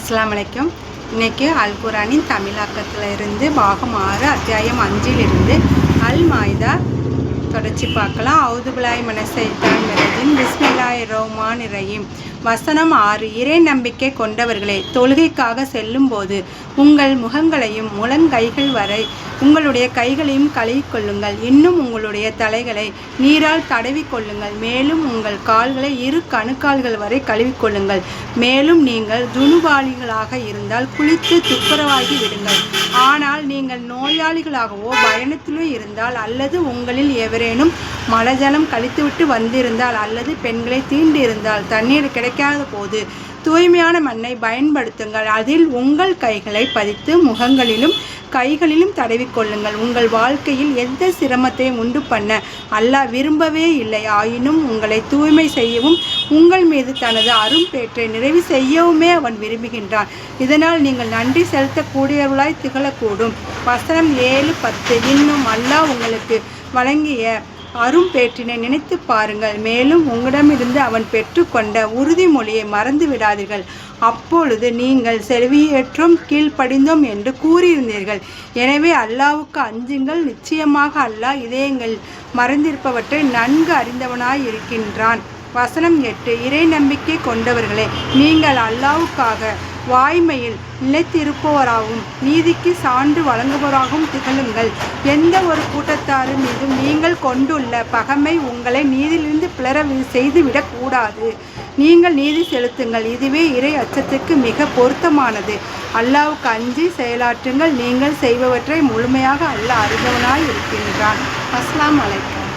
அஸ்ஸலாமு அலைக்கும். இன்றைக்கி அல் குரானின் தமிழாக்கத்தில் இருந்து பாகம் 6 அத்தியாயம் 5 அல் மாயிதா தொடர்ச்சி பார்க்கலாம். அவுதுபில்லாஹி மினஷ் ஷைத்தானிர் ரஜீம். பிஸ்மில்லாஹிர் ரஹ்மானிர் ரஹீம். வசனம் 6. இறை நம்பிக்கை கொண்டவர்களே, தொழுகைக்காக செல்லும்போது உங்கள் முகங்களையும் முழங்கைகள் வரை உங்களுடைய கைகளையும் கழுவிக்கொள்ளுங்கள். இன்னும் உங்களுடைய தலைகளை நீரால் தடவிக்கொள்ளுங்கள். மேலும் உங்கள் கால்களை 2 கணுக்கால்கள் வரை கழுவிக்கொள்ளுங்கள். மேலும் நீங்கள் ஜுனுபாலிகளாக இருந்தால் குளித்து துப்புரவாகி விடுங்கள். ஆனால் நீங்கள் நோயாளிகளாகவோ பயணத்திலோ இருந்தால், அல்லது உங்களில் எவரேனும் மலஜலம் கழித்துவிட்டு வந்திருந்தால், அல்லது பெண்களை தீண்டிருந்தால் தண்ணீர் கிடைக்காத போது தூய்மையான மண்ணை பயன்படுத்துங்கள். அதில் உங்கள் கைகளை பதித்து முகங்களிலும் கைகளிலும் தடவிக்கொள்ளுங்கள். உங்கள் வாழ்க்கையில் எந்த சிரமத்தையும் உண்டு பண்ண அல்லாஹ் விரும்பவே இல்லை. ஆயினும் உங்களை தூய்மை செய்யவும் உங்கள் மீது தனது அரும்பேற்றை நிறைவு செய்யவுமே அவன் விரும்புகின்றான். இதனால் நீங்கள் நன்றி செலுத்தக்கூடியவர்களாய் திகழக்கூடும். வசனம் 7-10. இன்னும் அல்லாஹ் உங்களுக்கு வழங்கிய அரும்பேற்றினை நினைத்து பாருங்கள். மேலும் உங்களிடமிருந்து அவன் பெற்றுக்கொண்ட உறுதிமொழியை மறந்து விடாதீர்கள். அப்பொழுது நீங்கள் செவியேற்றோம் கீழ்ப்படிந்தோம் என்று கூறியிருந்தீர்கள். எனவே அல்லாஹ்வுக்கு அஞ்சுங்கள். நிச்சயமாக அல்லாஹ் இதயங்கள் மறந்திருப்பவற்றை நன்கு அறிந்தவனாய் இருக்கின்றான். வசனம் 8. இறை நம்பிக்கை கொண்டவர்களே, நீங்கள் அல்லாஹ்வுக்காக வாய்மையில் நிலைத்திருப்பவராகவும் நீதிக்கு சான்று வழங்குபவராகவும் திகழுங்கள். எந்த ஒரு கூட்டத்தாரு மீதும் நீங்கள் கொண்டுள்ள பகைமை உங்களை நீதியிலிருந்து பிளர செய்துவிடக்கூடாது. நீங்கள் நீதி செலுத்துங்கள். இதுவே இறை அச்சத்துக்கு மிக பொருத்தமானது. அல்லாஹ்வுக்கு அஞ்சி செயலாற்றுங்கள். நீங்கள் செய்பவற்றை முழுமையாக அல்லாஹ் அறிந்தவனாய் இருக்கின்றான். அஸ்ஸலாமு அலைக்கும்.